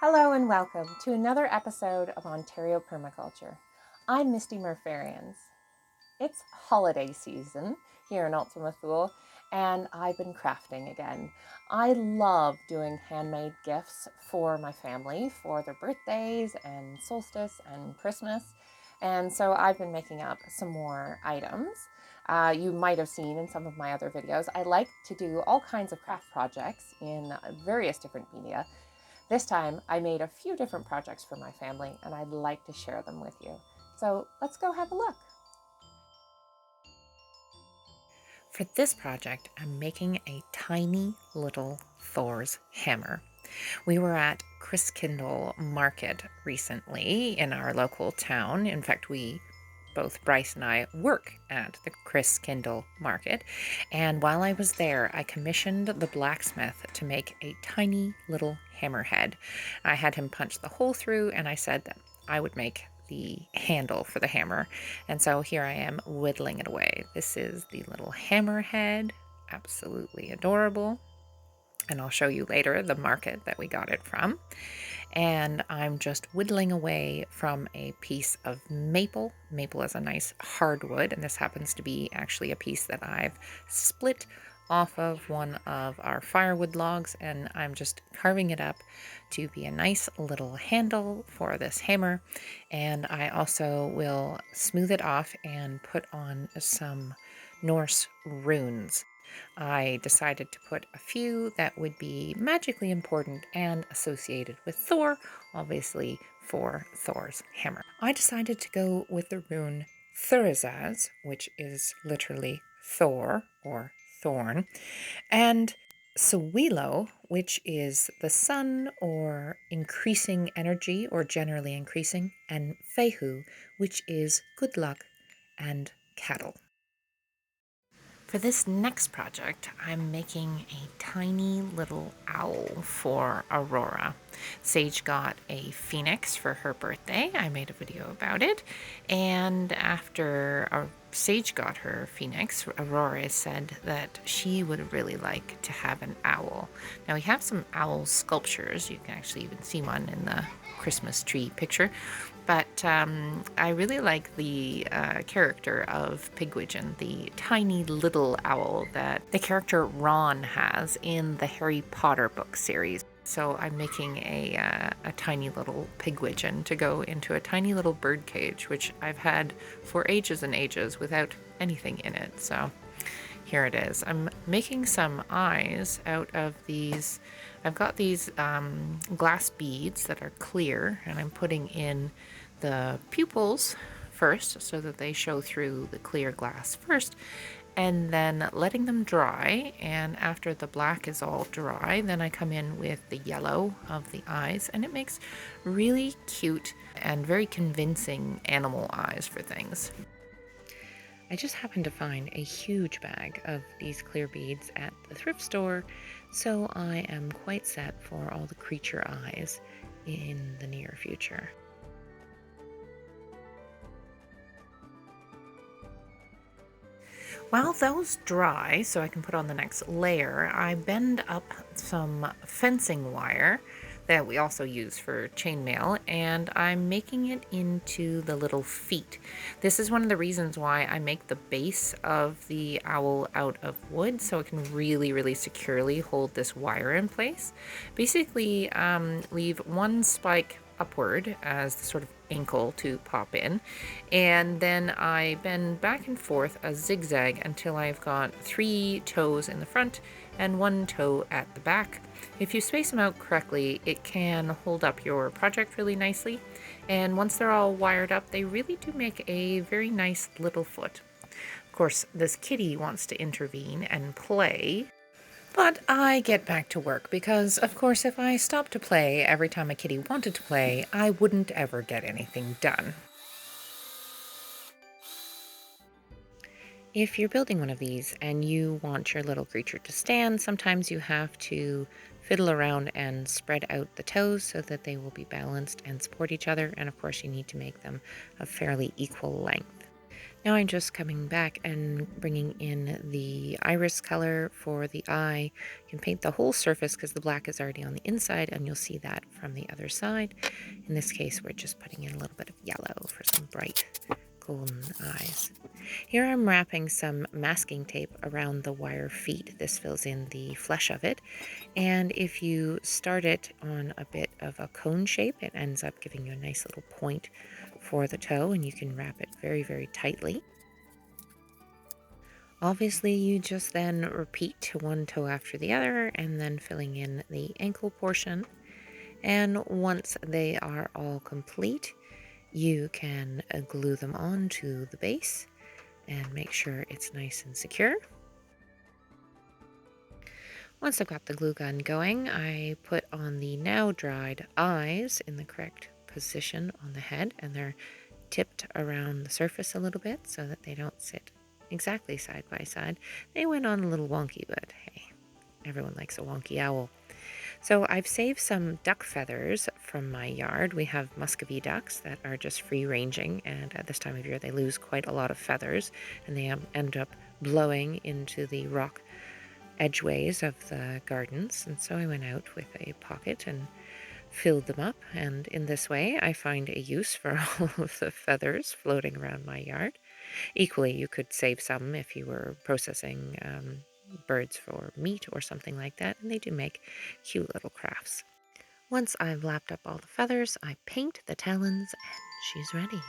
Hello and welcome to another episode of Ontario Permaculture. I'm Misty Murph'Ariens. It's holiday season here in Ultima Thule, and I've been crafting again. I love doing handmade gifts for my family for their birthdays and solstice and Christmas. And so I've been making up some more items. You might have seen in some of my other videos, I like to do all kinds of craft projects in various different media. This time I made a few different projects for my family and I'd like to share them with you. So let's go have a look. For this project, I'm making a tiny little Thors Hammer. We were at Christkindl Market recently in our local town. In fact, both Bryce and I work at the Christkindl Market. And while I was there, I commissioned the blacksmith to make a tiny little hammerhead. I had him punch the hole through, and I said that I would make the handle for the hammer. And so here I am whittling it away. This is the little hammerhead, absolutely adorable. And I'll show you later the market that we got it from. And I'm just whittling away from a piece of maple. Maple is a nice hardwood, and this happens to be actually a piece that I've split off of one of our firewood logs, and I'm just carving it up to be a nice little handle for this hammer. And I also will smooth it off and put on some Norse runes. I decided to put a few that would be magically important and associated with Thor, obviously for Thor's hammer. I decided to go with the rune Thurisaz, which is literally Thor or thorn, and Sewilo, which is the sun or increasing energy or generally increasing, and Fehu, which is good luck and cattle. For this next project, I'm making a tiny little owl for Aurora. Sage got a phoenix for her birthday. I made a video about it. And after Sage got her phoenix, Aurora said that she would really like to have an owl. Now we have some owl sculptures. You can actually even see one in the Christmas tree picture. But I really like the character of Pigwidgeon, the tiny little owl that the character Ron has in the Harry Potter book series. So I'm making a tiny little Pigwidgeon to go into a tiny little bird cage, which I've had for ages and ages without anything in it. So here it is. I'm making some eyes out of these. I've got these glass beads that are clear, and I'm putting in the pupils first so that they show through the clear glass first, and then letting them dry. And after the black is all dry, then I come in with the yellow of the eyes, and it makes really cute and very convincing animal eyes for things. I just happened to find a huge bag of these clear beads at the thrift store, so I am quite set for all the creature eyes in the near future. While those dry, so I can put on the next layer, I bend up some fencing wire that we also use for chainmail, and I'm making it into the little feet. This is one of the reasons why I make the base of the owl out of wood, so it can really, really securely hold this wire in place. Basically, leave one spike upward as the sort of ankle to pop in, and then I bend back and forth a zigzag until I've got 3 toes in the front and 1 toe at the back. If you space them out correctly, it can hold up your project really nicely, and once they're all wired up, they really do make a very nice little foot. Of course, this kitty wants to intervene and play, but I get back to work because, of course, if I stopped to play every time a kitty wanted to play, I wouldn't ever get anything done. If you're building one of these and you want your little creature to stand, sometimes you have to fiddle around and spread out the toes so that they will be balanced and support each other. And of course, you need to make them a fairly equal length. Now I'm just coming back and bringing in the iris color for the eye. You can paint the whole surface because the black is already on the inside, and you'll see that from the other side. In this case, we're just putting in a little bit of yellow for some bright golden eyes. Here I'm wrapping some masking tape around the wire feet. This fills in the flesh of it. And if you start it on a bit of a cone shape, it ends up giving you a nice little point for the toe, and you can wrap it very, very tightly. Obviously, you just then repeat one toe after the other and then filling in the ankle portion. And once they are all complete, you can glue them onto the base and make sure it's nice and secure. Once I've got the glue gun going, I put on the now dried eyes in the correct position on the head, and they're tipped around the surface a little bit so that they don't sit exactly side by side. They went on a little wonky, but hey, everyone likes a wonky owl. So I've saved some duck feathers from my yard. We have Muscovy ducks that are just free ranging, and at this time of year they lose quite a lot of feathers, and they end up blowing into the rock edgeways of the gardens. And so I went out with a pocket and filled them up, and in this way I find a use for all of the feathers floating around my yard. Equally, you could save some if you were processing birds for meat or something like that, and they do make cute little crafts. Once I've lapped up all the feathers, I paint the talons and she's ready.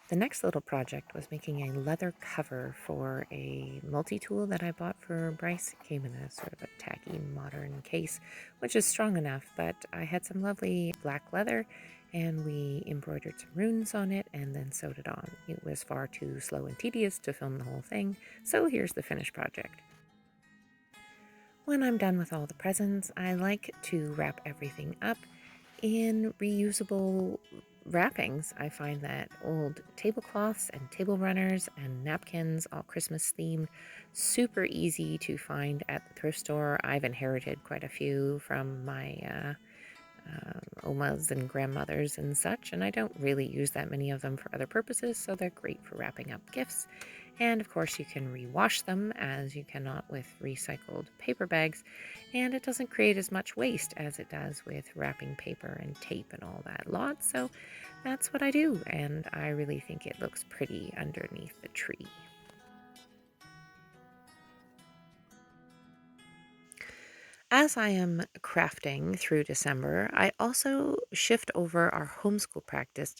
The next little project was making a leather cover for a multi-tool that I bought for Bryce. It came in a sort of a tacky modern case, which is strong enough, but I had some lovely black leather and we embroidered some runes on it and then sewed it on. It was far too slow and tedious to film the whole thing, so here's the finished project. When I'm done with all the presents, I like to wrap everything up in reusable wrappings. I find that old tablecloths and table runners and napkins, all Christmas themed, super easy to find at the thrift store. I've inherited quite a few from my omas and grandmothers and such, and I don't really use that many of them for other purposes, so they're great for wrapping up gifts. And of course you can rewash them as you cannot with recycled paper bags, and it doesn't create as much waste as it does with wrapping paper and tape and all that lot. So that's what I do, and I really think it looks pretty underneath the tree. As I am crafting through December, I also shift over our homeschool practice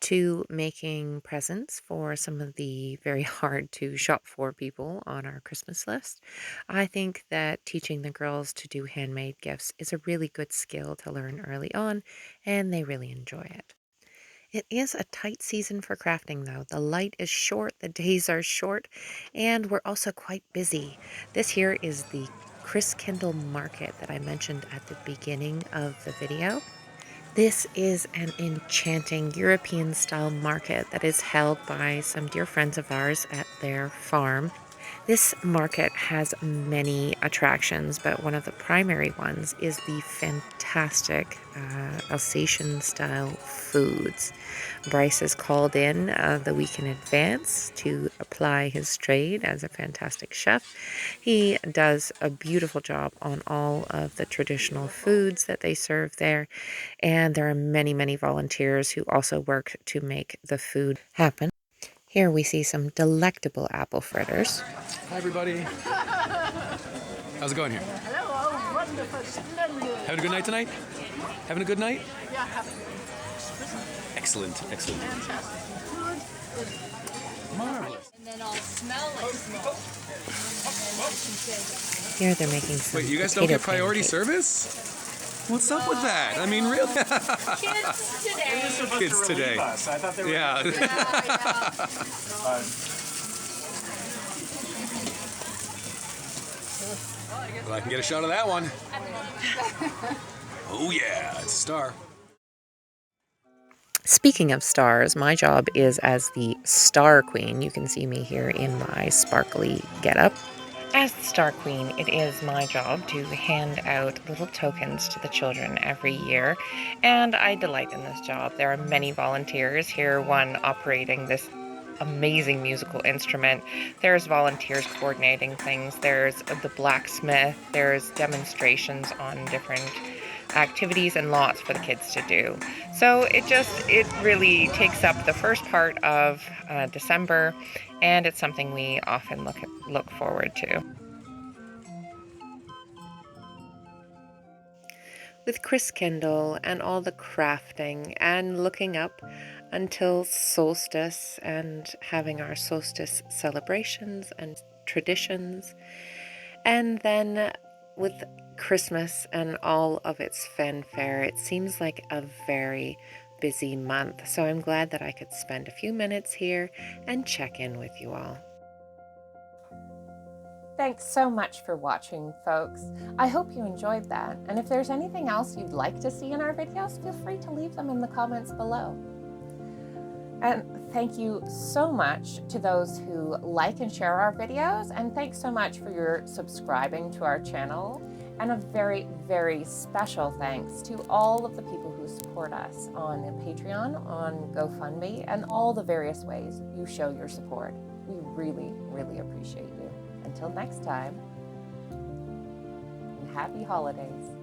to making presents for some of the very hard to shop for people on our Christmas list. I think that teaching the girls to do handmade gifts is a really good skill to learn early on, and they really enjoy it. It is a tight season for crafting, though. The light is short, the days are short, and we're also quite busy. This here is the Christkindl Market that I mentioned at the beginning of the video. This is an enchanting European-style market that is held by some dear friends of ours at their farm. This market has many attractions, but one of the primary ones is the fantastic Alsatian-style foods. Bryce is called in the week in advance to apply his trade as a fantastic chef. He does a beautiful job on all of the traditional foods that they serve there, and there are many, many volunteers who also work to make the food happen. Here we see some delectable apple fritters. Hi, everybody. How's it going here? Hello, wonderful, splendid. Having a good night tonight? Having a good night? Yeah, Excellent, excellent. fantastic. Marvelous. And then I'll smell like smoke. Here they're making some Wait, you guys don't potato get priority pancakes. service? What's up with that? I mean, really? Kids today. Kids today. I thought they were. Yeah. Well, I can get a shot of that one. Oh yeah, it's a star. Speaking of stars, my job is as the Star Queen. You can see me here in my sparkly getup. As the Star Queen, it is my job to hand out little tokens to the children every year, and I delight in this job. There are many volunteers here, one operating this amazing musical instrument. There's volunteers coordinating things. There's the blacksmith. There's demonstrations on different activities and lots for the kids to do. So it really takes up the first part of December, and it's something we often look forward to. With Christkindl and all the crafting and looking up until solstice and having our solstice celebrations and traditions, and then with Christmas and all of its fanfare, it seems like a very busy month. So I'm glad that I could spend a few minutes here and check in with you all. Thanks so much for watching, folks. I hope you enjoyed that. And if there's anything else you'd like to see in our videos, feel free to leave them in the comments below. And thank you so much to those who like and share our videos. And thanks so much for your subscribing to our channel. And a very, very special thanks to all of the people who support us on Patreon, on GoFundMe, and all the various ways you show your support. We really, really appreciate you. Until next time, and happy holidays.